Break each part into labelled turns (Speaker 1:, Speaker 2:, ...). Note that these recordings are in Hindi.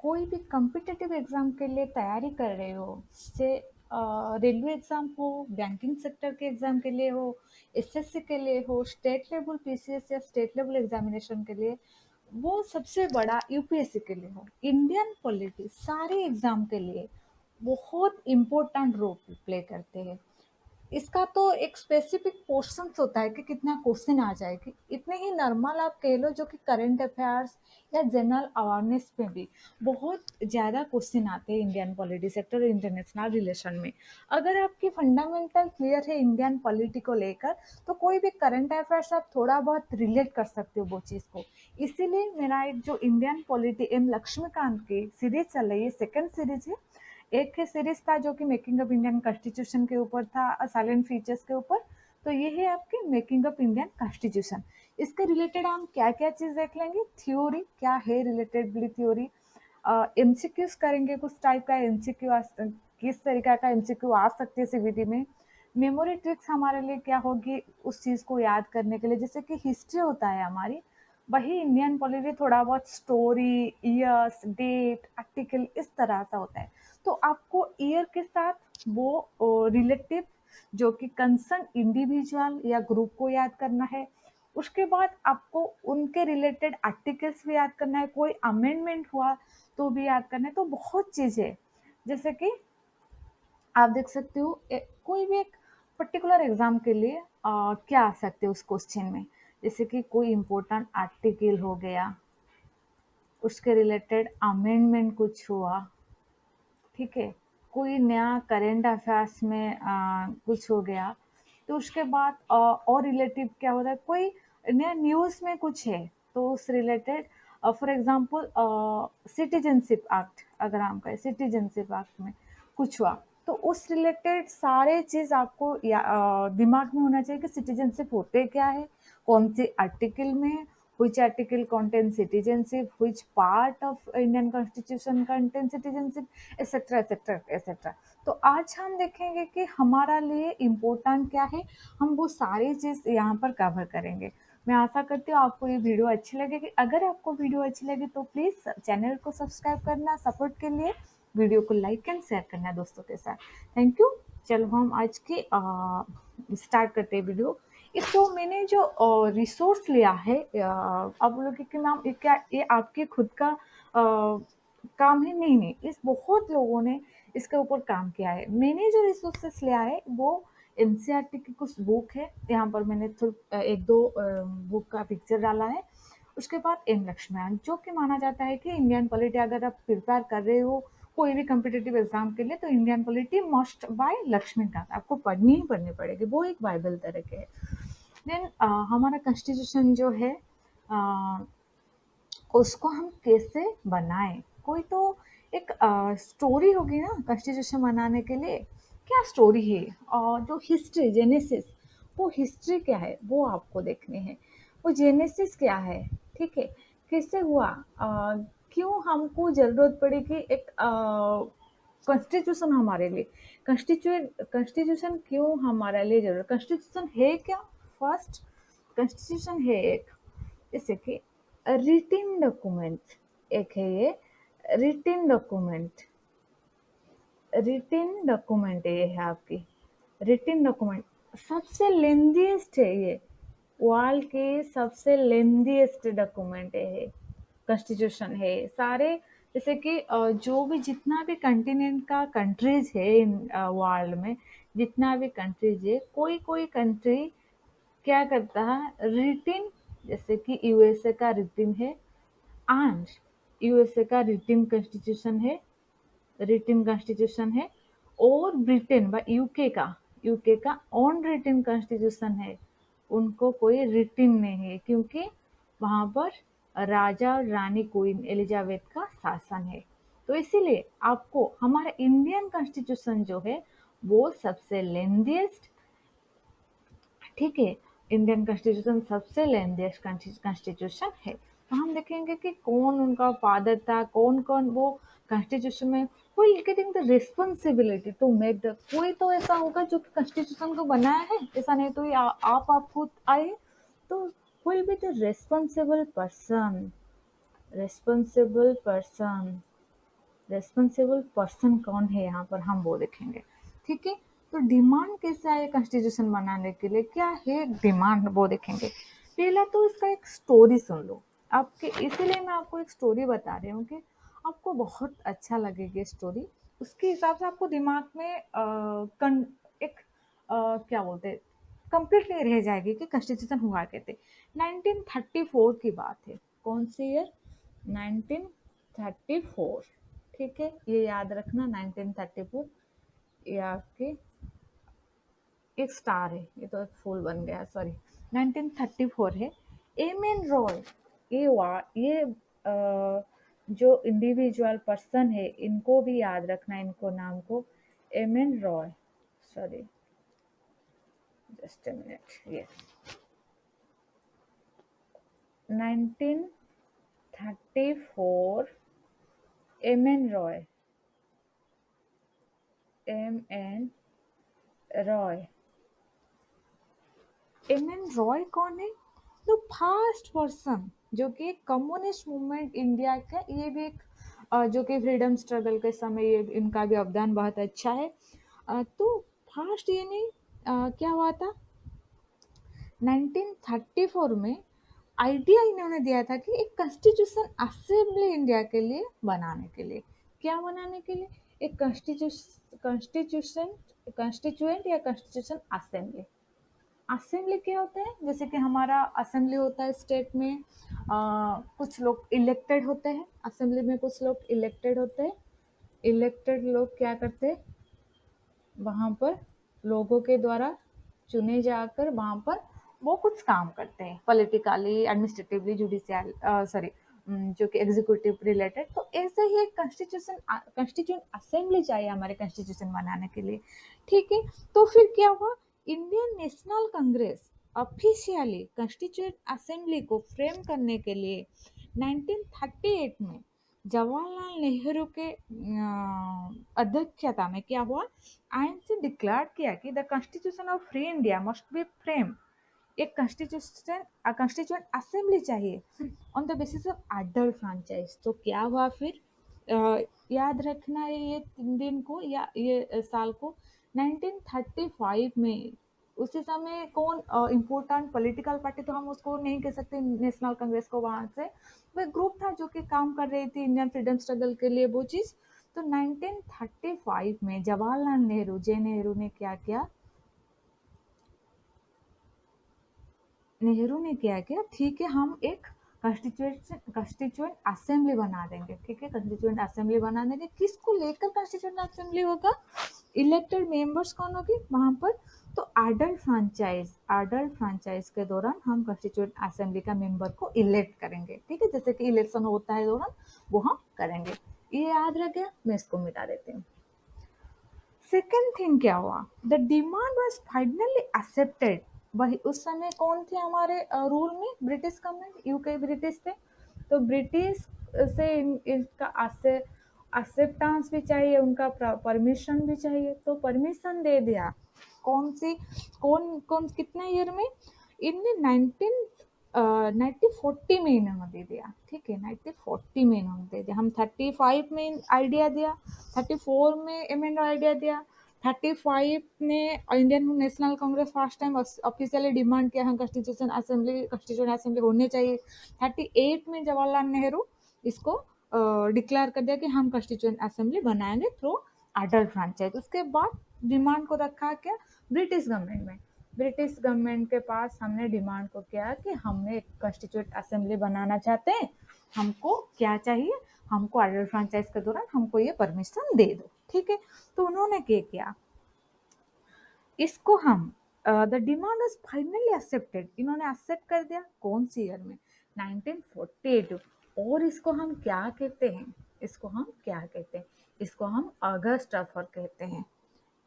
Speaker 1: कोई भी कॉम्पिटिटिव एग्ज़ाम के लिए तैयारी कर रहे हो, से रेलवे एग्ज़ाम हो, बैंकिंग सेक्टर के एग्ज़ाम के लिए हो, एसएससी के लिए हो, स्टेट लेवल पीसीएस या स्टेट लेवल एग्ज़ामिनेशन के लिए, वो सबसे बड़ा यूपीएससी के लिए हो, इंडियन पॉलिटी सारे एग्ज़ाम के लिए बहुत इम्पोर्टेंट रोल प्ले करते हैं। इसका तो एक स्पेसिफिक पोर्शंस होता है कि कितना क्वेश्चन आ जाएगी। इतने ही नॉर्मल आप कह लो जो कि करंट अफेयर्स या जनरल अवेयरनेस में भी बहुत ज़्यादा क्वेश्चन आते हैं इंडियन पॉलिटी सेक्टर और इंटरनेशनल रिलेशन में। अगर आपकी फंडामेंटल क्लियर है इंडियन पॉलिटी को लेकर, तो कोई भी करंट अफेयर्स आप थोड़ा बहुत रिलेट कर सकते हो वो चीज़ को। इसीलिए मेरा एक जो इंडियन पॉलिटी एम लक्ष्मीकांत की सीरीज चल रही है, सेकेंड सीरीज है। एक ही सीरीज था जो कि मेकिंग ऑफ इंडियन कॉन्स्टिट्यूशन के ऊपर था, साइलेंट फीचर्स के ऊपर। तो ये है आपकी मेकिंग ऑफ इंडियन कॉन्स्टिट्यूशन। इसके रिलेटेड हम क्या क्या चीज़ देख लेंगे, थ्योरी क्या है, रिलेटेडली थ्योरी, एमसीक्यूज करेंगे, कुछ टाइप का एमसीक्यू किस तरीका का एमसीक्यू आ सकते हैं सीवीटी में। मेमोरी ट्रिक्स हमारे लिए क्या होगी उस चीज़ को याद करने के लिए, जैसे कि हिस्ट्री होता है हमारी, वही इंडियन पॉलिटी थोड़ा बहुत स्टोरी, ईयर्स, डेट, आर्टिकल इस तरह सा होता है। तो आपको ईयर के साथ वो रिलेटिव जो कि कंसर्न इंडिविजुअल या ग्रुप को याद करना है। उसके बाद आपको उनके रिलेटेड आर्टिकल्स भी याद करना है, कोई अमेंडमेंट हुआ तो भी याद करना है। तो बहुत चीज़ें, जैसे कि आप देख सकते हो कोई भी एक पर्टिकुलर एग्जाम के लिए क्या आ सकते हो उस क्वेश्चन में, जैसे कि कोई इम्पोर्टेंट आर्टिकल हो गया, उसके रिलेटेड अमेंडमेंट कुछ हुआ, ठीक है, कोई नया करंट अफेयर्स में कुछ हो गया, तो उसके बाद और रिलेटिव क्या होता है, कोई नया न्यूज़ में कुछ है तो उस related, for example citizenship act, अगर हम कहें सिटीजनशिप एक्ट में कुछ हुआ, तो उस रिलेटेड सारे चीज़ आपको दिमाग में होना चाहिए कि सिटीजनशिप होते क्या है, कौन से आर्टिकल में, which article contains citizenship, which part of Indian constitution contains citizenship, etc etc etc। तो आज हम देखेंगे कि हमारा लिए इम्पोर्टेंट क्या है, हम वो सारी चीज़ यहाँ पर कवर करेंगे। मैं आशा करती हूँ आपको ये वीडियो अच्छी लगेगी। अगर आपको वीडियो अच्छी लगी तो प्लीज़ चैनल को सब्सक्राइब करना, सपोर्ट के लिए वीडियो को लाइक एंड शेयर करना दोस्तों के साथ। Thank you. चलो हम आज की स्टार्ट करते हैं वीडियो। इसको मैंने जो रिसोर्स लिया है, आप लोग के नाम ये क्या, ये आपके खुद का काम है, नहीं नहीं, इस बहुत लोगों ने इसके ऊपर काम किया है। मैंने जो रिसोर्सेस लिया है वो एनसीईआरटी की कुछ बुक है, यहाँ पर मैंने एक दो बुक का पिक्चर डाला है। उसके बाद एम लक्ष्मण, जो कि माना जाता है कि इंडियन पॉलिटी अगर आप प्रिपेयर कर रहे हो कोई भी कम्पिटिटिव एग्जाम के लिए, तो Indian polity must by Laxmikanth आपको पढ़नी ही पढ़नी पड़ेगी, वो एक बाइबल तरह के है। देन हमारा कॉन्स्टिट्यूशन जो है, अ, उसको हम कैसे बनाएं, कोई तो एक स्टोरी होगी ना कॉन्स्टिट्यूशन बनाने के लिए, क्या स्टोरी है, और जो हिस्ट्री जेनेसिस, वो हिस्ट्री क्या है वो आपको देखनी है, वो जेनेसिस क्या है, ठीक है, कैसे हुआ, क्यों हमको जरूरत पड़ी कि एक कॉन्स्टिट्यूशन हमारे लिए, कॉन्स्टिट्यूशन क्यों हमारे लिए जरूरत, कॉन्स्टिट्यूशन है क्या, फर्स्ट कॉन्स्टिट्यूशन है एक, जैसे कि रिटिन डॉक्यूमेंट, एक है ये रिटिन डॉक्यूमेंट, रिटिन डॉक्यूमेंट ये है आपकी रिटिन डॉक्यूमेंट, सबसे लेंदीएस्ट है ये, वर्ल्ड के सबसे लेंदीएस्ट डॉक्यूमेंट है, कॉन्स्टिट्यूशन है सारे, जैसे कि जो भी जितना भी कंटिनेंट का कंट्रीज है इन वर्ल्ड में, जितना भी कंट्रीज है, कोई कोई कंट्री क्या करता है रिटिन, जैसे कि यूएसए का रिटिन है, एंड यूएसए का रिटिन कॉन्स्टिट्यूशन है, और ब्रिटेन व यूके का ऑन रिटिन कॉन्स्टिट्यूशन है, उनको कोई रिटिन नहीं है क्योंकि वहां पर राजा और रानी क्वीन एलिजाबेथ का शासन है। तो इसीलिए आपको हमारा इंडियन कॉन्स्टिट्यूशन जो है वो सबसे लेंदीएस्ट, ठीक है, इंडियन कॉन्स्टिट्यूशन सबसे लेंदीएस्ट कॉन्स्टिट्यूशन है। तो हम देखेंगे कि कौन उनका फादर था, कौन कौन वो कॉन्स्टिट्यूशन में, who is getting the responsibility to make the, कोई तो ऐसा होगा जो कॉन्स्टिट्यूशन को बनाया है, ऐसा नहीं तो ये आप खुद आए, तो who will be the responsible person, responsible person, responsible person कौन है यहाँ पर, हम वो देखेंगे। ठीक है, तो डिमांड कैसे आए कॉन्स्टिट्यूशन बनाने के लिए, क्या है डिमांड वो देखेंगे। पहला तो इसका एक स्टोरी सुन लो आपके, इसीलिए मैं आपको एक स्टोरी बता रही हूँ कि आपको बहुत अच्छा लगेगी स्टोरी। उसके हिसाब से आपको दिमाग में एक क्या बोलते हैं, कंप्लीटली रह जाएगी कि कॉन्स्टिट्यूशन हुआ कहते। 1934 की बात है। कौन सी ईयर? 1934। ठीक है, ये याद रखना 1934। ये आपके एक स्टार है, ये तो एक फूल बन गया, सॉरी। 1934 है। एम एन रॉय, ये जो इंडिविजुअल पर्सन है इनको भी याद रखना, इनको नाम को M N Roy, sorry just a minute, yes 1934। M N Roy, M N Roy. M N Roy कौन है? द फर्स्ट पर्सन जो कि कम्युनिस्ट मूवमेंट इंडिया का, ये भी एक जो कि फ्रीडम स्ट्रगल के समय ये इनका भी अवदान बहुत अच्छा है। तो फर्स्ट ये नहीं, क्या हुआ था 1934 में, आइडिया इन्होंने दिया था कि एक कॉन्स्टिट्यूशन असेंबली इंडिया के लिए बनाने के लिए। क्या बनाने के लिए? एक कॉन्स्टिट्यूशन कॉन्स्टिट्यूएंट या कॉन्स्टिट्यूशन असेंबली। असेंबली क्या होता है? जैसे कि हमारा असेंबली होता है स्टेट में, कुछ लोग इलेक्टेड होते हैं असेंबली में, कुछ लोग इलेक्टेड होते हैं। इलेक्टेड लोग क्या करते हैं, वहाँ पर लोगों के द्वारा चुने जाकर वहाँ पर वो कुछ काम करते हैं, पॉलिटिकली, एडमिनिस्ट्रेटिवली, जुडिशियल, सॉरी जो कि एग्जीक्यूटिव रिलेटेड। तो ऐसे ही एक कॉन्स्टिट्यूंट असेंबली चाहिए हमारे कॉन्स्टिट्यूशन बनाने के लिए। ठीक है, तो फिर क्या हुआ, Indian national Congress officially constituent assembly को फ्रेम करने के लिए 1938 में जवाहरलाल नेहरू के अध्यक्षता में क्या हुआ, आइन से डिक्लेयर किया कि the constitution of free India must be frame. एक कॉन्स्टिट्यूएंट असेंबली चाहिए on the basis of adult franchise. तो क्या हुआ फिर, याद रखना है ये दिन को या ये साल को, 1935 में। उसी समय कौन इम्पोर्टेंट पॉलिटिकल पार्टी, तो हम उसको नहीं कह सकते नेशनल कांग्रेस को, वहां से वो ग्रुप था जो कि काम कर रही थी इंडियन फ्रीडम स्ट्रगल के लिए वो चीज। तो 1935 में जवाहरलाल नेहरू, जे नेहरू ने क्या किया, नेहरू ने क्या किया, ठीक है हम एक कॉन्स्टिट्यूएंट असेंबली बना देंगे। ठीक है, कॉन्स्टिट्यूएंट असेंबली बना देंगे। किसको लेकर कॉन्स्टिट्यूएंट असेंबली होगा? इलेक्टेड मेंबर्स कौन होगी वहां पर? तो एडल्ट फ्रेंचाइज के दौरान हम कॉन्स्टिट्यूएंट असेंबली का मेंबर को इलेक्ट करेंगे। ठीक है, जैसे कि इलेक्शन होता है दौरान वो हम करेंगे। ये याद रह गया, मैं इसको मिटा देती हूँ। सेकेंड थिंग क्या हुआ, the demand was finally accepted. वही उस समय कौन थे हमारे रूल में? ब्रिटिश गवर्नमेंट, यूके ब्रिटिश थे। तो ब्रिटिश से इसका एक्सेप्टेंस भी चाहिए, उनका परमिशन भी चाहिए। तो परमिशन दे दिया। कौन सी, कौन कौन कितने ईयर में? इनने 1940 में इन्होंने दे दिया। ठीक है, 1940 में इन्होंने दे दिया। हम 35 में आइडिया दिया, 34 में एमेंड आइडिया दिया, 35 ने Indian national Congress first time officially demand किया हम कॉन्स्टिट्यूशन असेंबली होने चाहिए। 38 में जवाहरलाल नेहरू इसको डिक्लेयर कर दिया कि हम कॉन्स्टिट्यूशन असेंबली बनाएंगे थ्रू अडल्ट फ्रेंचाइज। उसके बाद डिमांड को रखा क्या, ब्रिटिश गवर्नमेंट में। ब्रिटिश गवर्नमेंट के पास हमने डिमांड को किया कि हमने एक कॉन्स्टिट्यूट असेंबली बनाना चाहते हैं, हमको क्या चाहिए, हमको अडल्ट फ्रेंचाइज के दौरान हमको ये परमिशन दे दो। ठीक है, तो उन्होंने क्या किया, इसको हम the demand was finally accepted, इन्होंने एक्सेप्ट कर दिया। कौन सी ईयर में? 1948। और इसको हम क्या कहते हैं, इसको हम क्या कहते हैं, इसको हम अगस्त ऑफर कहते हैं।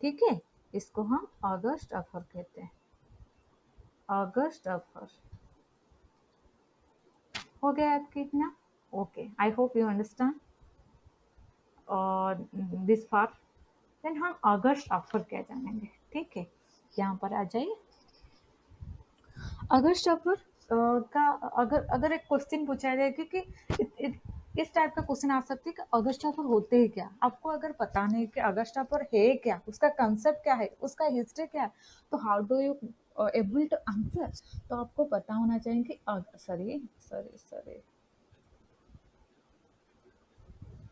Speaker 1: ठीक है, इसको हम अगस्त ऑफर कहते हैं। अगस्त ऑफर हो गया आपके इतना? Okay, I hope you understand this far. Then हम अगस्त ऑफर क्या जानेंगे। ठीक है, यहाँ पर आ जाइए। अगस्त ऑफर का अगर अगर एक क्वेश्चन पूछा जाए कि इस टाइप का क्वेश्चन आ सकते हैं कि अगस्ट ऑफर होते ही क्या, आपको अगर पता नहीं कि अगस्ट ऑफर है क्या, उसका कंसेप्ट क्या है, उसका हिस्ट्री क्या है, तो how do you able to answer. तो आपको पता होना चाहिए कि sorry sorry sorry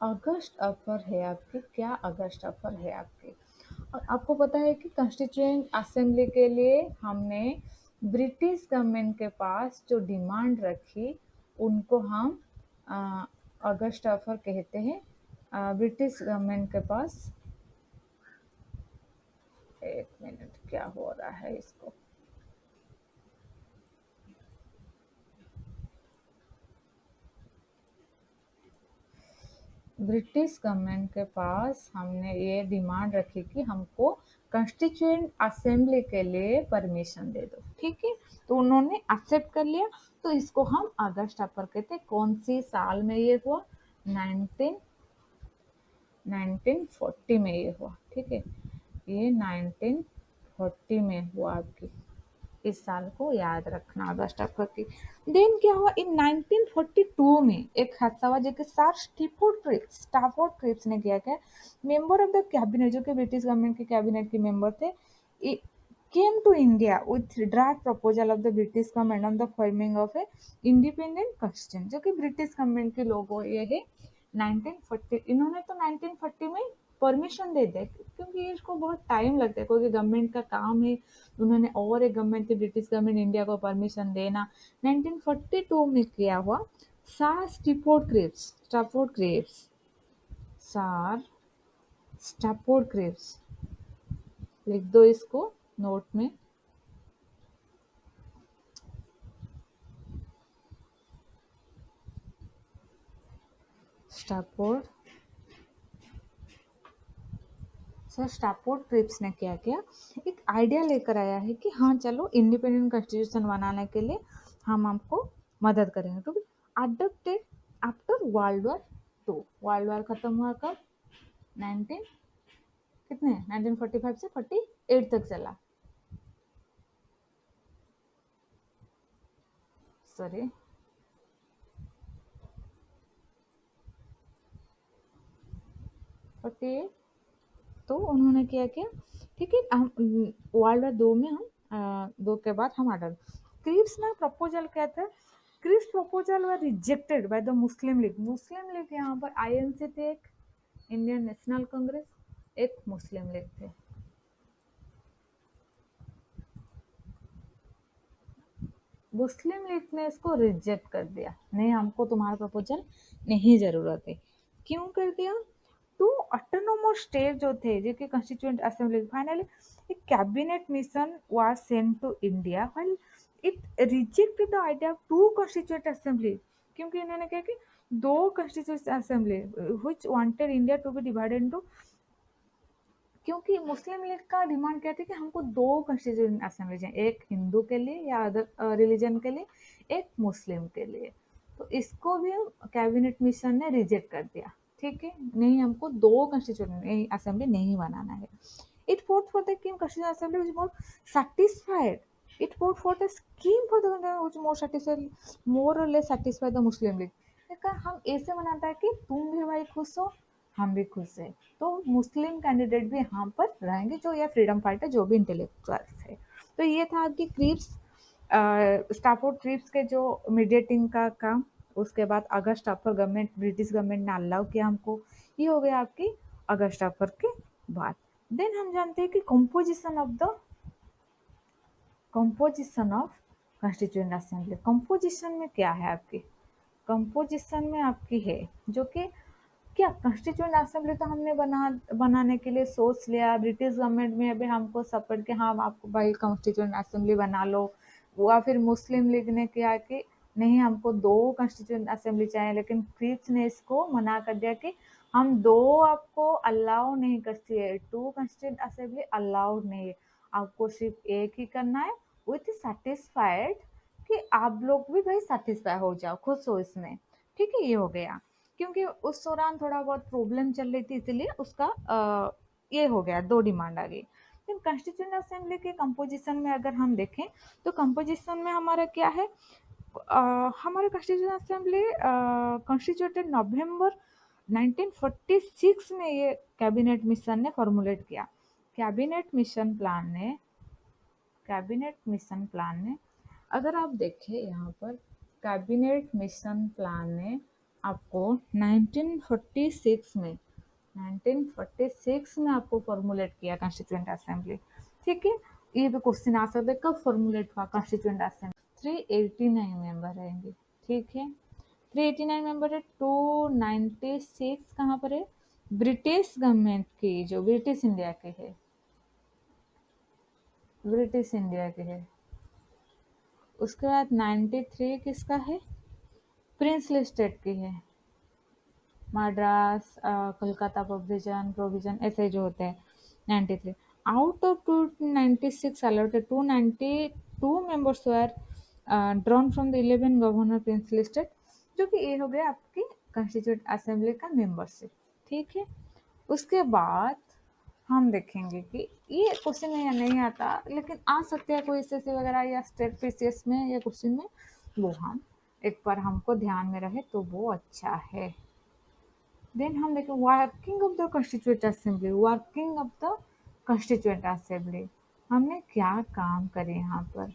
Speaker 1: August offer है आपके, क्या अगस्ट ऑफर है आपके। और आपको पता है कि कॉन्स्टिट्यूएंट असेंबली के लिए हमने ब्रिटिश गवर्नमेंट के पास जो डिमांड रखी उनको हम अ, अगस्ट ऑफर कहते हैं। ब्रिटिश गवर्नमेंट के पास, एक मिनट क्या हो रहा है इसको, ब्रिटिश गवर्नमेंट के पास हमने ये डिमांड रखी कि हमको कॉन्स्टिट्यूएंट असेंबली के लिए परमिशन दे दो, ठीक है। तो उन्होंने एक्सेप्ट कर लिया, तो इसको हम अगस्त ऑफर कहते हैं। कौन सी साल में ये हुआ, 19 1940 में ये हुआ, ठीक है। ये 1940 में हुआ आपकी, इस साल को याद रखना अगस्त ऑफर की। देन क्या हुआ, इन 1942 में एक हादसा हुआ जो कि सर स्टाफोर्ड क्रिप्स ने किया। क्या, मेंबर ऑफ द कैबिनेट, जो कि ब्रिटिश गवर्नमेंट के कैबिनेट के मेंबर थे, came to India with draft proposal of the British government on the forming of a independent constitution, जो कि ब्रिटिश गवर्नमेंट के लोग ये है 1940। इन्होंने तो 1940 में परमिशन दे दिया, क्योंकि इसको बहुत टाइम लगता है, क्योंकि गवर्नमेंट का काम है। उन्होंने और एक गवर्नमेंट थी ब्रिटिश गवर्नमेंट इंडिया को परमिशन देना। 1942 में किया हुआ सार स्टाफोर्ड क्रिप्स सार स्टाफोर्ड क्रिप्स, लिख दो इसको नोट में। स्टाफोर्ड सर स्टाफोर्ड क्रिप्स ने क्या किया, एक आइडिया लेकर आया है कि हाँ चलो इंडिपेंडेंट कॉन्स्टिट्यूशन बनाने के लिए हम आपको मदद करेंगे, तो अडोप्टेड आफ्टर वर्ल्ड वॉर खत्म हुआ कब, 19 कितने 1945 से 48 तक चला, सॉरी 48। तो उन्होंने क्या किया, ठीक है, हम वर्ल्ड वॉर 2 में हम दो के बाद हम ऑर्डर, क्रिप्स ना प्रपोजल क्या था, Cripps proposal were rejected by the Muslim League यहाँ पर आईएनसी थे, एक इंडियन नेशनल कांग्रेस, एक मुस्लिम लीग थे। मुस्लिम लीग ने इसको रिजेक्ट कर दिया, नहीं हमको तुम्हारा प्रपोजल नहीं ज़रूरत है। क्यों कर दिया, टू ऑटोनोमस स्टेट जो थे, जो कि कॉन्स्टिट्यूएंट असेंबली, फाइनली एक cabinet mission was sent to India while it rejected the idea of two constituent assembly, क्योंकि इन्होंने क्या कि दो constituent assembly which wanted India to be divided into, क्योंकि मुस्लिम लीग का डिमांड क्या थी कि हमको दो कॉन्स्टिट्यूएंट असेंबली चाहिए, एक हिंदू के लिए या अदर रिलीजन के लिए, एक मुस्लिम के लिए। तो इसको भी कैबिनेट मिशन ने रिजेक्ट कर दिया, ठीक है, नहीं हमको दो कॉन्स्टिट्यूएंट असेंबली नहीं बनाना है। It fought for the Kim Constitutional Assembly which more satisfied. It fought for the scheme for the which more satisfied, more or less satisfied the Muslim League. देखा, हम ऐसे मनाता है कि तुम भी भाई खुश हो, हम भी खुश हैं, तो मुस्लिम कैंडिडेट भी यहाँ पर रहेंगे, जो या फ्रीडम फाइटर जो भी इंटेलेक्चुअल्स है। तो ये था आपकी क्रिप्स, स्टाफोर्ड क्रिप्स के जो मीडिएटिंग का काम। उसके बाद अगस्त ऑफर गवर्नमेंट, ब्रिटिश गवर्नमेंट ने अलाउ किया हमको, ये हो गया आपकी अगस्त ऑफर के बाद। देन हम जानते हैं कि composition of constituent assembly, composition में क्या है आपकी, कंपोजिशन में आपकी है जो कि क्या, कॉन्स्टिट्यूएंट असेंबली तो हमने बनाने के लिए सोच लिया, ब्रिटिश गवर्नमेंट में अभी हमको सपोर्ट कि हाँ आपको भाई कॉन्स्टिट्यूएंट असेंबली बना लो, या फिर मुस्लिम लीग ने किया कि नहीं हमको दो कॉन्स्टिट्यूएंट असेंबली चाहिए, लेकिन क्रिप्स ने इसको मना कर दिया कि हम दो आपको अलाउ नहीं करती है, टू कॉन्स्टिट्यूएंट असेंबली अलाउड नहीं है, आपको सिर्फ एक ही करना है विथ सेटिस्फाइड, कि आप लोग भी भाई सेटिस्फाई हो जाओ, खुश हो इसमें, ठीक है, ये हो गया। क्योंकि उस दौरान थोड़ा बहुत प्रॉब्लम चल रही थी, इसलिए उसका ये हो गया, दो डिमांड आ गई। लेकिन कॉन्स्टिट्यूएंट असेंबली के कंपोजिशन में अगर हम देखें, तो कंपोजिशन में हमारा क्या है, हमारे कॉन्स्टिट्यूशन असेंबली कॉन्स्टिट्यूटेड नवंबर 1946 में ये कैबिनेट मिशन ने फॉर्मुलेट किया। कैबिनेट मिशन प्लान ने कैबिनेट मिशन प्लान ने अगर आप देखें यहाँ पर कैबिनेट मिशन प्लान ने आपको 1946 में आपको फॉर्मुलेट किया कॉन्स्टिट्यूएंट असेंबली। ठीक है, ये भी क्वेश्चन आ सकता है कब फॉर्मुलेट हुआ कॉन्स्टिट्यूएंट असेंबली। 389 मेंबर रहेंगे। ठीक है, 389 मेंबर है। 296 कहाँ पर है? ब्रिटिश गवर्नमेंट की, जो ब्रिटिश इंडिया के है, ब्रिटिश इंडिया के है। उसके बाद 93 किसका है? प्रिंसली स्टेट की है। मद्रास, कोलकाता प्रोविजन प्रोविजन ऐसे जो होते हैं। 93 out of 296 allotted, 292 members were drawn from the 11 governor princely state, जो कि ये हो गया आपकी कॉन्स्टिट्यूट असेंबली का मेंबरशिप। ठीक है, उसके बाद हम देखेंगे कि ये क्वेश्चन में या नहीं आता, लेकिन आ सकते हैं कोई एसएससी वगैरह या स्टेट पीसीएस में या क्वेश्चन में, वो हम एक बार हमको ध्यान में रहे तो वो अच्छा है। देन हम देखें working of the constituent assembly. Working of the constituent assembly हमने क्या काम करे यहाँ पर।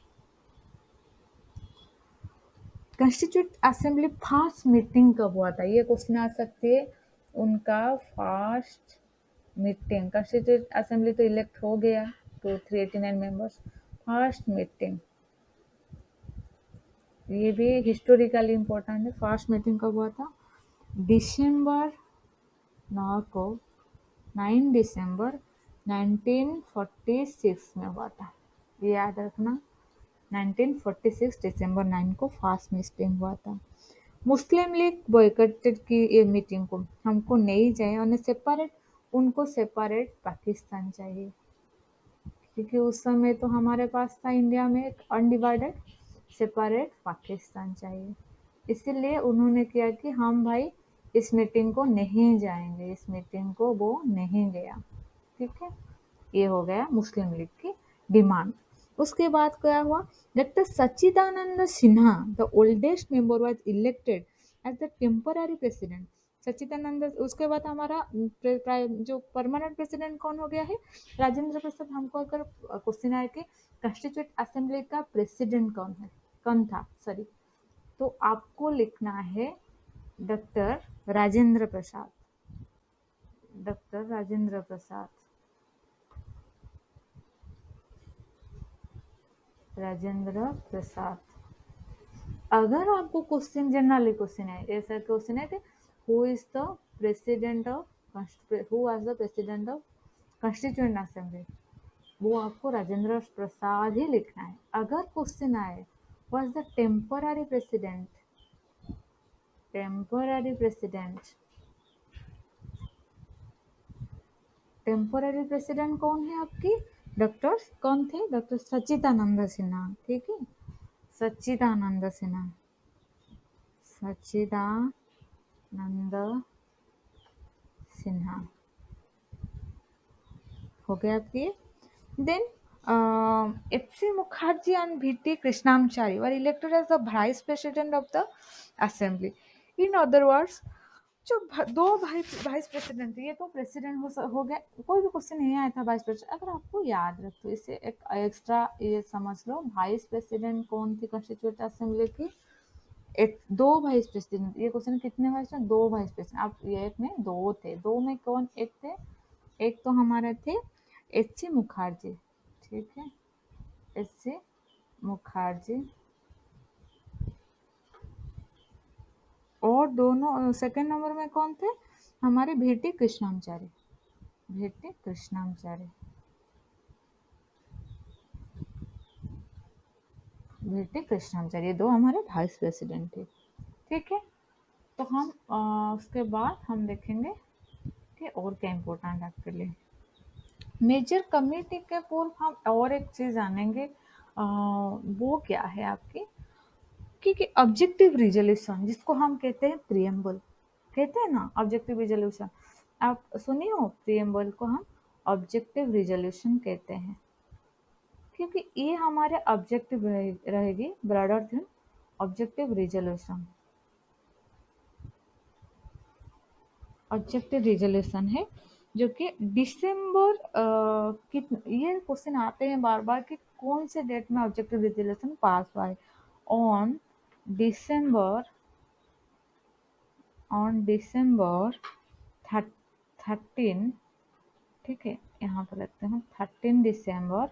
Speaker 1: कॉन्स्टिट्यूएंट असेंबली फर्स्ट मीटिंग कब हुआ था, ये क्वेश्चन आ सकते है। उनका फर्स्ट मीटिंग, कॉन्स्टिट्यूएंट असेंबली तो इलेक्ट हो गया तो 389 मेंबर्स। फर्स्ट मीटिंग, ये भी हिस्टोरिकली इम्पोर्टेंट है। फर्स्ट मीटिंग कब हुआ था? दिसंबर 9 को, 9 दिसंबर 1946 में हुआ था। ये याद रखना, 1946 दिसंबर 9 को फर्स्ट मीटिंग हुआ था। मुस्लिम लीग बॉयकटेड की ये मीटिंग को, हमको नहीं चाहिए उन्हें सेपरेट, उनको सेपरेट पाकिस्तान चाहिए, क्योंकि उस समय तो हमारे पास था इंडिया में एक अनडिवाइडेड सेपरेट पाकिस्तान चाहिए। इसीलिए उन्होंने किया कि हम भाई इस मीटिंग को नहीं जाएंगे, इस मीटिंग को वो नहीं गया। ठीक है, ये हो गया मुस्लिम लीग की डिमांड। उसके बाद क्या हुआ? Doctor Sachchidananda Sinha the oldest member was elected as the temporary president. Sachchidananda, उसके बाद हमारा जो परमानेंट प्रेसिडेंट कौन हो गया है? राजेंद्र प्रसाद। हमको अगर क्वेश्चन आए कि कॉन्स्टिट्यूट असेंबली का प्रेसिडेंट कौन है, कौन था, सॉरी, तो आपको लिखना है डॉक्टर राजेंद्र प्रसाद। डॉक्टर राजेंद्र प्रसाद, राजेंद्र प्रसाद। अगर आपको क्वेश्चन जनरली क्वेश्चन है, ऐसा क्वेश्चन है कि who is the president of, who was the president of constituent assembly, वो आपको राजेंद्र प्रसाद ही लिखना है। अगर क्वेश्चन आए was the temporary president, temporary president, temporary president कौन है आपकी? डॉक्टर कौन थे? डॉक्टर सच्चिदानंद सिन्हा। ठीक है, सच्चिदानंद सिन्हा, सच्चिदानंद सिन्हा हो गया आपकी। Then F C. Mukherjee and V.T. Krishnamachari were elected as the vice president of the assembly. In other words, जो दो वाइस प्रेसिडेंट थे, ये तो प्रेसिडेंट हो गया, कोई भी क्वेश्चन नहीं आया था वाइस प्रेसिडेंट। अगर आपको याद रख तो इसे एक एक्स्ट्रा ये समझ लो, वाइस प्रेसिडेंट कौन थी कॉन्स्टिट्यूएंट असेंबली की? एक दो वाइस प्रेसिडेंट। ये क्वेश्चन कितने वाइस थे? दो वाइस प्रेसिडेंट। आप ये एक में दो थे, दो में कौन एक थे? एक तो हमारे थे एच सी मुखर्जी। ठीक है, एच सी मुखर्जी। और दोनों सेकंड नंबर में कौन थे? हमारे V.T. Krishnamachari, V.T. Krishnamachari, V.T. Krishnamachari, ये दो हमारे वाइस प्रेसिडेंट थे। ठीक है, तो हम उसके बाद हम देखेंगे कि और क्या इम्पोर्टेंट है आपके लिए। मेजर कमेटी के पूर्व हम और एक चीज़ जानेंगे, वो क्या है आपकी, कि ऑब्जेक्टिव रिजोल्यूशन, जिसको हम कहते हैं प्रियम्बल, कहते हैं ना ऑब्जेक्टिव रिजोल्यूशन। आप सुनिए हो, प्रियम्बल को हम ऑब्जेक्टिव रिजोल्यूशन कहते हैं, क्योंकि ये हमारे ऑब्जेक्टिव रहेगी broader theme objective resolution, objective resolution है जो कि दिसंबर ये क्वेश्चन आते हैं बार बार कि कौन से डेट में ऑब्जेक्टिव रिजोल्यूशन पास हुआ है। ऑन डिसम्बर, ऑन डिसम्बर 13, ठीक है, यहाँ पर लगते हैं 13 दिसंबर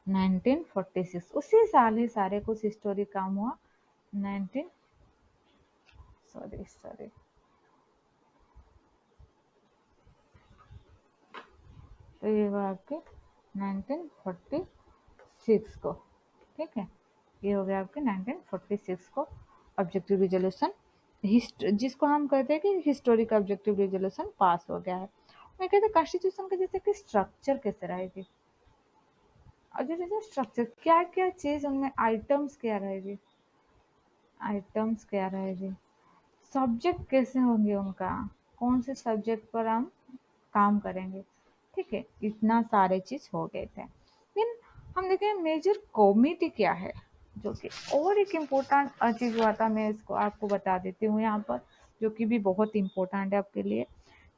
Speaker 1: 1946, उसी साल ही सारे कुछ हिस्टोरी काम हुआ। 19 सॉरी सॉरी तो ये हुआ आपके 1946 को, ठीक है, ये हो गया आपके 1946 को ऑब्जेक्टिव रिजोल्यूशन, जिसको हम कहते हैं कि हिस्टोरिक ऑब्जेक्टिव रिजोल्यूशन पास हो गया है। मैं कहते हैं कॉन्स्टिट्यूशन का जैसे कि स्ट्रक्चर कैसे रहेगी, और जैसे स्ट्रक्चर क्या क्या चीज उनमें आइटम्स क्या रहेगी, आइटम्स क्या रहेगी, सब्जेक्ट कैसे होंगे उनका, कौन से सब्जेक्ट पर हम काम करेंगे, ठीक है, इतना सारे चीज हो गए थे। फिर हम देखें मेजर कमिटी क्या है, जो कि और एक इम्पोर्टेंट चीज हुआ था, मैं इसको आपको बता देती हूँ यहाँ पर, जो कि भी बहुत इम्पोर्टेंट है आपके लिए,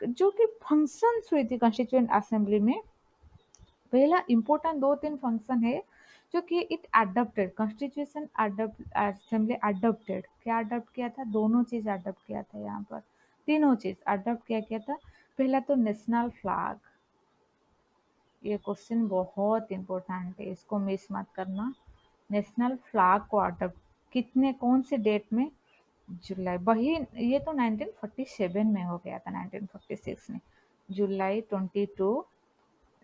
Speaker 1: जो कि फंक्शंस हुई थी कॉन्स्टिट्यूएंट असेंबली में। पहला इम्पोर्टेंट दो तीन फंक्शन है जो कि it adopted constitution assembly adopted, क्या अडॉप्ट किया था, दोनों चीज अडॉप्ट किया था यहाँ पर, तीनों चीज अडॉप्ट किया किया था। पहला तो नेशनल फ्लैग, ये क्वेश्चन बहुत इम्पोर्टेंट है, इसको मिस मत करना। नेशनल फ्लैग को अडॉप्ट कितने कौन से डेट में, जुलाई, वही ये तो 1947 में हो गया था, 1946 में, जुलाई 22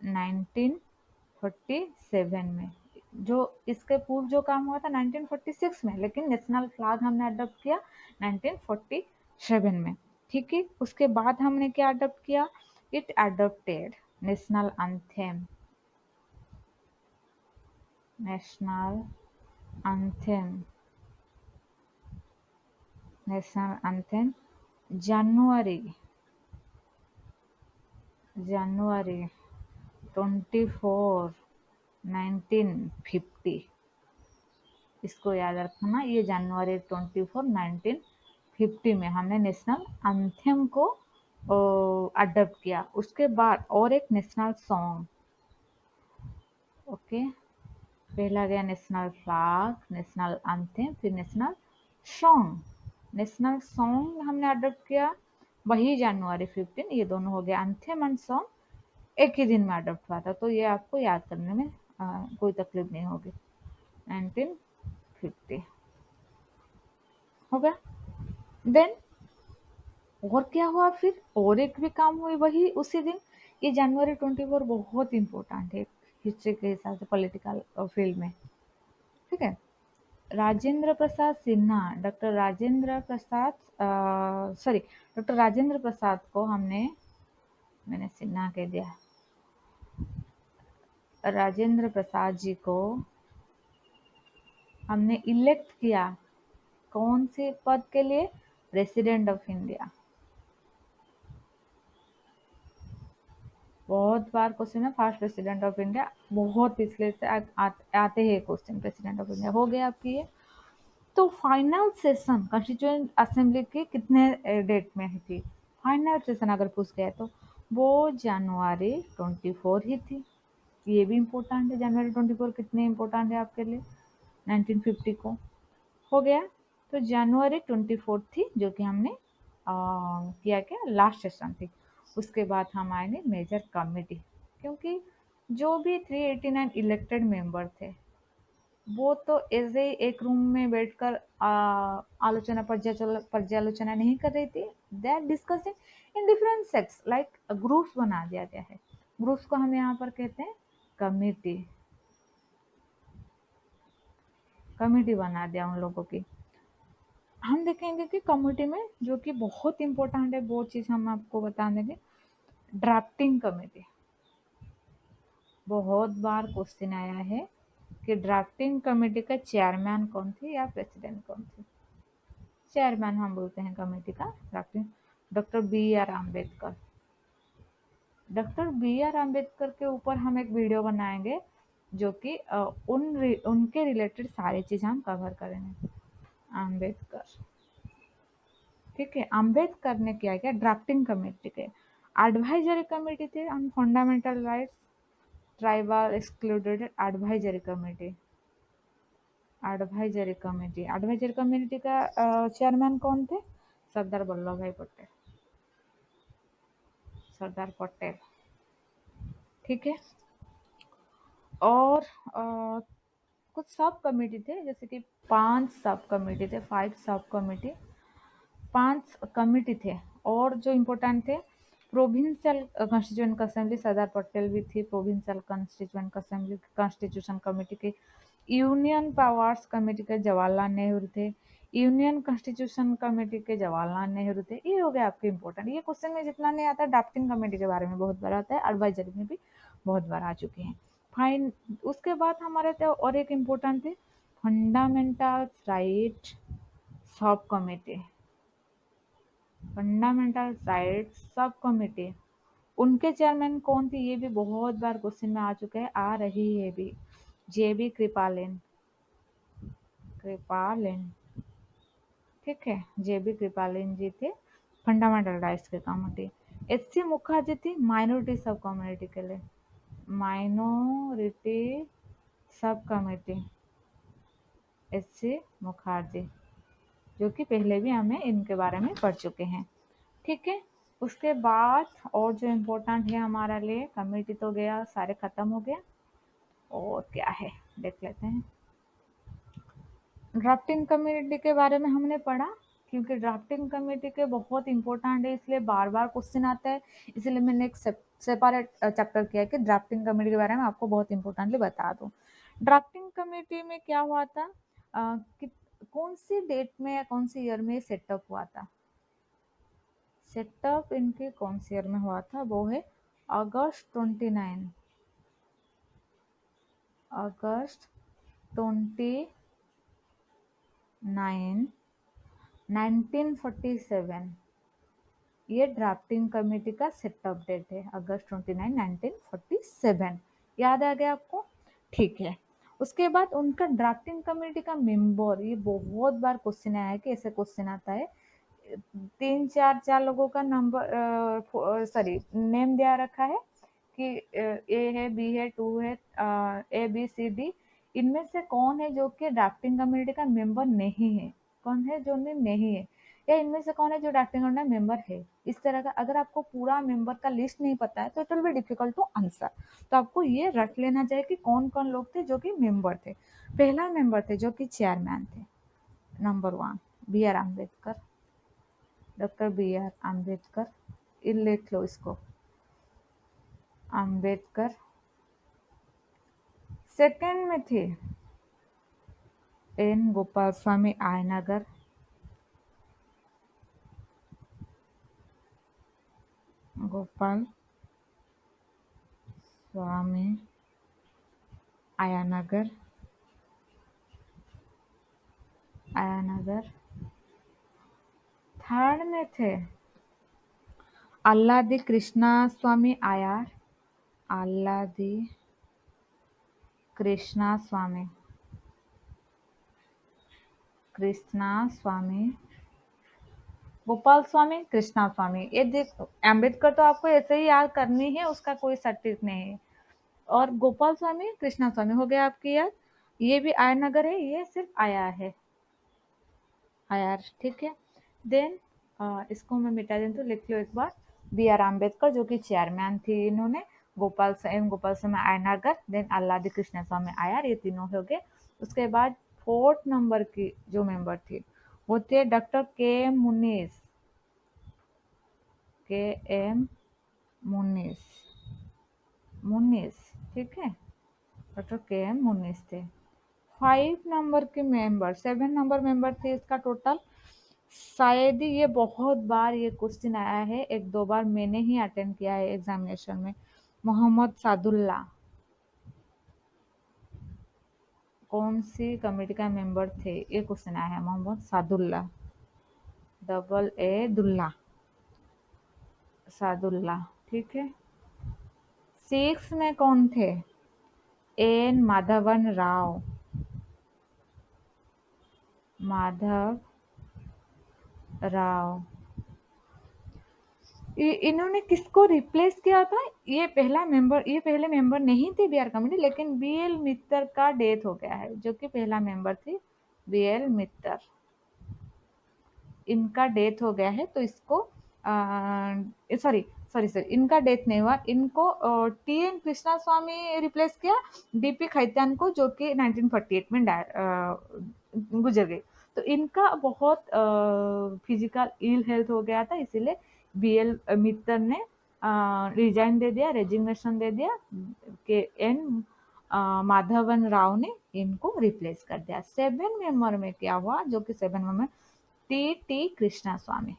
Speaker 1: 1947 में। जो इसके पूर्व जो काम हुआ था 1946 में, लेकिन नेशनल फ्लैग हमने अडॉप्ट किया 1947 में, ठीक है। उसके बाद हमने क्या अडॉप्ट किया, it adopted national anthem, national anthem, national anthem जनवरी, जनवरी 24 1950, इसको याद रखना, ये जनवरी 24 1950 में हमने नेशनल एंथम को अडॉप्ट किया। उसके बाद और एक नेशनल सॉन्ग, ओके, पहला गया नेशनल फ्लैग, नेशनल एंथम, फिर नेशनल सॉन्ग, नेशनल सॉन्ग हमने अडॉप्ट किया वही जनवरी 15, ये दोनों हो गया, एंथम एंड सॉन्ग एक ही दिन में अडॉप्ट हुआ था, तो ये आपको याद करने में कोई तकलीफ नहीं होगी। 1950 हो गया। देन और क्या हुआ, फिर और एक भी काम हुई वही उसी दिन, ये जनवरी 24 बहुत इंपॉर्टेंट है हिस्ट्री के हिसाब से, पॉलिटिकल फील्ड में, ठीक है। Rajendra Prasad Sinha, doctor Rajendra Prasad, sorry, doctor Rajendra Prasad को हमने, मैंने सिन्हा कह दिया, राजेंद्र प्रसाद जी को हमने इलेक्ट किया कौन से पद के लिए, प्रेसिडेंट ऑफ इंडिया। बहुत बार क्वेश्चन है फर्स्ट प्रेसिडेंट ऑफ इंडिया, बहुत पिछले से आते हैं क्वेश्चन प्रेसिडेंट ऑफ इंडिया, हो गया आपकी ये। तो फाइनल सेशन कॉन्स्टिट्यूएंट असेंबली की कितने डेट में ही थी, फाइनल सेशन अगर पूछ गया तो वो जनवरी 24 ही थी, ये भी इम्पोर्टेंट है, जनवरी 24 कितने इम्पोर्टेंट है आपके लिए, 1950 को हो गया। तो जनवरी 24 थी जो कि हमने किया क्या, लास्ट सेशन थी। उसके बाद हम आएंगे मेजर कमेटी, क्योंकि जो भी 389 इलेक्टेड मेंबर थे वो तो ऐसे ही एक रूम में बैठकर आलोचना पर्यालोचना नहीं कर रही थी, they are discussing in different sects, like groups बना दिया गया है, ग्रुप्स को हम यहाँ पर कहते हैं कमिटी, कमिटी बना दिया उन लोगों की। हम देखेंगे कि कमिटी में जो कि बहुत इंपॉर्टेंट है वो चीज़ हम आपको बता देंगे, ड्राफ्टिंग कमेटी, बहुत बार क्वेश्चन आया है कि ड्राफ्टिंग कमेटी का चेयरमैन कौन थी या प्रेसिडेंट कौन थी, चेयरमैन हम बोलते हैं कमेटी का drafting, doctor B R Ambedkar. Doctor B R Ambedkar के ऊपर हम एक वीडियो बनाएंगे जो कि उनके रिलेटेड सारी चीज़ हम कवर करेंगे। आम्बेडकर। ठीक है, आम्बेडकर ने क्या किया, ड्राफ्टिंग कमेटी के एडवाइजरी कमेटी थे on fundamental rights, tribal excluded advisory committee. Advisory committee का चेयरमैन कौन थे, सरदार वल्लभ भाई पटेल। सरदार पटेल। ठीक है। और कुछ सब कमेटी थे, जैसे कि 5 सब कमेटी थे, 5 सब कमेटी, 5 कमेटी थे। और जो इम्पोर्टेंट थे, provincial constituent assembly, Sardar Patel भी थी provincial constituent assembly constitution committee के। यूनियन पावर्स कमेटी के जवाहरलाल नेहरू थे। यूनियन कॉन्स्टिट्यूशन कमेटी के जवाहरलाल नेहरू थे। ये हो गया आपके इम्पोर्टेंट। ये क्वेश्चन में जितना नहीं आता, ड्राफ्टिंग कमेटी के बारे में बहुत बार आता है, एडवाइजरी में भी बहुत बार आ चुके हैं। फाइन। उसके बाद हमारे थे और एक इम्पोर्टेंट थे, fundamental right sub committee. Fundamental rights sub committee, उनके चेयरमैन कौन थी, ये भी बहुत बार क्वेश्चन में आ चुके हैं, आ रही है भी, जेबी कृपालिन। कृपालिन। ठीक है, जेबी कृपालिन जी थे फंडामेंटल राइट्स के कमेटी। एच.सी. मुखर्जी थी माइनॉरिटी सब कम्युनिटी के लिए, माइनॉरिटी सब कमेटी। एच.सी. मुखर्जी, जो कि पहले भी हमें इनके बारे में पढ़ चुके हैं। ठीक है। उसके बाद और जो इम्पोर्टेंट है हमारा लिए, कमेटी तो गया, सारे खत्म हो गया, और क्या है देख लेते हैं। ड्राफ्टिंग कमेटी के बारे में हमने पढ़ा, क्योंकि ड्राफ्टिंग कमेटी के बहुत इंपॉर्टेंट है, इसलिए बार बार क्वेश्चन आता है, इसलिए मैंने एक सेपरेट चैप्टर किया है कि ड्राफ्टिंग कमेटी के बारे में आपको बहुत इंपॉर्टेंटली बता दूं। ड्राफ्टिंग कमेटी में क्या हुआ था, कि कौन सी डेट में या कौन सी ईयर में सेटअप हुआ था। सेटअप इनके कौन से ईयर में हुआ था, वो है अगस्त 29, अगस्त 29, 1947। ये ड्राफ्टिंग कमेटी का सेटअप डेट है, अगस्त 29, 1947। याद आ गया आपको? ठीक है। उसके बाद उनका ड्राफ्टिंग कमेटी का मेंबर, ये बहुत बार क्वेश्चन आया है कि ऐसे क्वेश्चन आता है, 3 4 लोगों का नंबर, सॉरी, नेम दिया रखा है कि ए है, बी है, 2 है, ABCD, इनमें से कौन है जो कि ड्राफ्टिंग कमेटी का मेंबर नहीं है, कौन है जो नहीं है, या इनमें से कौन है जो ड्राफ्टिंग कमेटी का मेंबर है। इस तरह का अगर आपको पूरा मेंबर का लिस्ट नहीं पता है तो it will be difficult to answer. तो आपको ये रट लेना चाहिए कि कौन कौन लोग थे जो कि मेंबर थे। पहला मेंबर थे जो कि चेयरमैन थे, number 1 B.R. Ambedkar, doctor B.R. Ambedkar, ये लिख लो इसको, अम्बेडकर। सेकंड में थे N. गोपाल स्वामी आयनगर, गोपाल स्वामी आयनगर, आयनगर। थर्ड में थे आल्लादी कृष्णा स्वामी आयार, आल्लादी कृष्णा स्वामी, कृष्णा स्वामी, गोपाल स्वामी, कृष्णा स्वामी। ये देखो, अम्बेडकर तो आपको ऐसे ही याद करनी है, उसका कोई सटीक नहीं है। और गोपाल स्वामी, कृष्णा स्वामी हो गया आपकी याद। ये भी आयनगर है, ये सिर्फ आया है, आयार। ठीक है। देन इसको मैं मिटा दें तो लिख लो एक बार, B.R. अम्बेडकर जो कि चेयरमैन थी इन्होंने, गोपाल स्वामी आयनागर, देन आल्लादी कृष्ण स्वामी आयार, ये तीनों हो गए। उसके बाद फोर्थ नंबर की जो मेंबर थी वो थे डॉक्टर K.M. मुनीस, K.M. मुनीस, मुनीस। ठीक है, डॉक्टर K.M. मुनीस थे। 5 नंबर के मेंबर, 7 नंबर मेंबर थे इसका टोटल। शायद ही ये बहुत बार ये क्वेश्चन आया है, 1 2 बार मैंने ही अटेंड किया है एग्जामिनेशन में। मोहम्मद सादुल्ला कौन सी कमेटी का मेंबर थे, ये क्वेश्चन आया है। मोहम्मद सादुल्ला, AA दुल्ला, सादुल्ला। ठीक है। 6 में कौन थे, N. माधवन राव, माधव राव। इन्होंने किसको रिप्लेस किया था? ये पहले मेंबर नहीं थे बीआर कमेटी, लेकिन बीएल मित्तर का डेथ हो गया है, जो कि पहला मेंबर थी बीएल मित्तर। इनका डेथ हो गया है, तो इसको सॉरी सॉरी सॉरी, इनका डेथ नहीं हुआ, इनको टी एन कृष्णा स्वामी रिप्लेस किया डीपी खैतान को, जो कि 1948 में गुजर गई। तो इनका बहुत फिजिकल इल हेल्थ हो गया था, इसीलिए बीएल मित्तर ने रिजाइन दे दिया, रेजिग्नेशन दे दिया, के एन माधवन राव ने इनको रिप्लेस कर दिया। 7 मेंबर में क्या हुआ, जो कि 7 member T T Krishna Swami,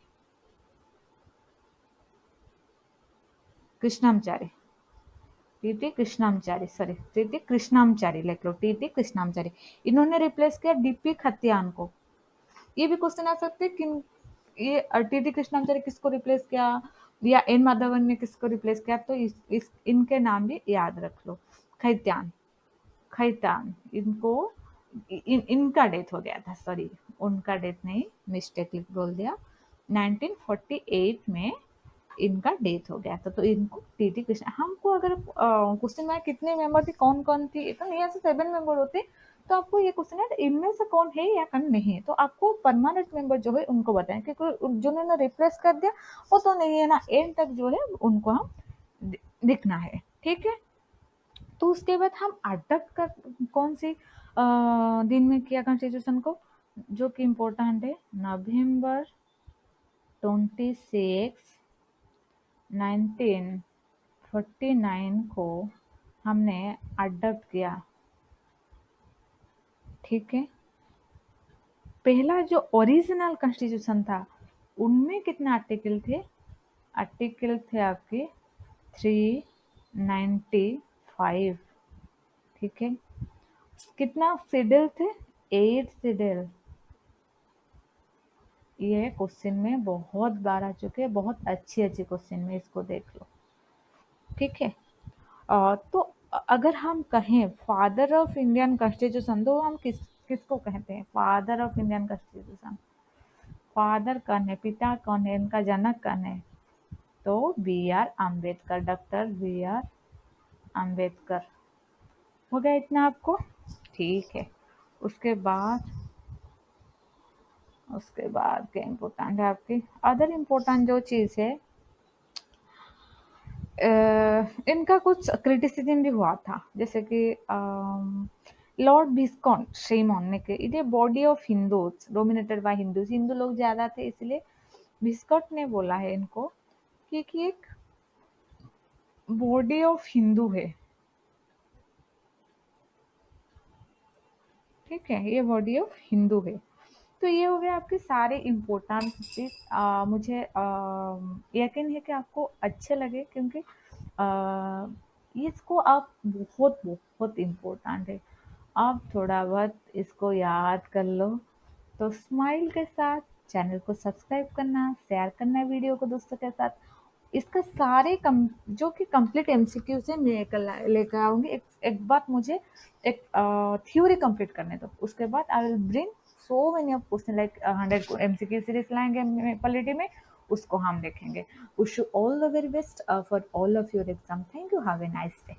Speaker 1: Krishnamachari, T T Krishnamachari, sorry T T Krishnamachari लिख लो, टी टी कृष्णामचारी। इन्होंने रिप्लेस किया डीपी खतियान को। ये भी क्वेश्चन आ सकते हैं कि ये टी टी कृष्णामचारी किसको रिप्लेस किया, या एन माधवन ने किसको रिप्लेस किया, तो इनके नाम भी याद रख लो। खैतान, खैतान इनको इनका डेथ हो गया था, सॉरी उनका डेथ नहीं, मिस्टेकली बोल दिया, 1948 में इनका डेथ हो गया था। तो इनको टीटी कृष्णा, हमको अगर क्वेश्चन में कितने मेंबर थे, कौन कौन थी, तो यहाँ से 7 मेंबर होते, तो आपको ये क्वेश्चन है इनमें से कौन है या कौन नहीं है, तो आपको परमानेंट मेंबर जो है उनको बताएं, क्योंकि जिन्होंने रिप्लेस कर दिया वो तो नहीं है ना, एंड तक जो है उनको हम दिखना है, ठीक है। तो उसके बाद हम अडॉप्ट कर कौन सी दिन में किया कॉन्स्टिट्यूशन को, जो कि इम्पोर्टेंट है, नवंबर 26 1949 को हमने अडॉप्ट किया, ठीक है। पहला जो ओरिजिनल कॉन्स्टिट्यूशन था, उनमें कितने आर्टिकल थे? आर्टिकल थे आपके 395, ठीक है। कितना शेड्यूल थे? 8 शेड्यूल। ये क्वेश्चन में बहुत बार आ चुके हैं, बहुत अच्छी अच्छी क्वेश्चन में, इसको देख लो, ठीक है। तो अगर हम कहें फादर ऑफ इंडियन कॉन्स्टिट्यूशन, तो हम किसको कहते हैं father of Indian constitution? Father कौन है, पिता कौन है, इनका जनक कौन है? तो B R Ambedkar, doctor B R Ambedkar. हो गया इतना आपको, ठीक है। उसके बाद क्या इम्पोर्टेंट है आपकी, अदर इम्पोर्टेंट जो चीज़ है, इनका कुछ क्रिटिसिज्म भी हुआ था, जैसे कि लॉर्ड विस्कॉन्ट शेमोन ने के it a body of Hindus dominated by Hindus, Hindu लोग ज़्यादा थे, इसलिए विस्कॉन्ट ने बोला है इनको कि एक बॉडी ऑफ हिंदू है, ठीक है, ये बॉडी ऑफ हिंदू है। तो ये हो गया आपके सारे इम्पोर्टेंट चीज। मुझे यकीन है कि आपको अच्छे लगे, क्योंकि इसको आप बहुत बहुत इम्पोर्टेंट है, आप थोड़ा बहुत इसको याद कर लो। तो स्माइल के साथ चैनल को सब्सक्राइब करना, शेयर करना वीडियो को दोस्तों के साथ। इसका सारे जो कि कंप्लीट एमसीक्यू से मैं लेकर आऊँगी। एक बात मुझे एक थ्योरी कंप्लीट करने दो, उसके बाद I will bring so many of question, like 100 MCQ series लाएंगे पॉलिटी में, उसको हम देखेंगे। Wish you all the very best for all of your exam. Thank you, have a nice day.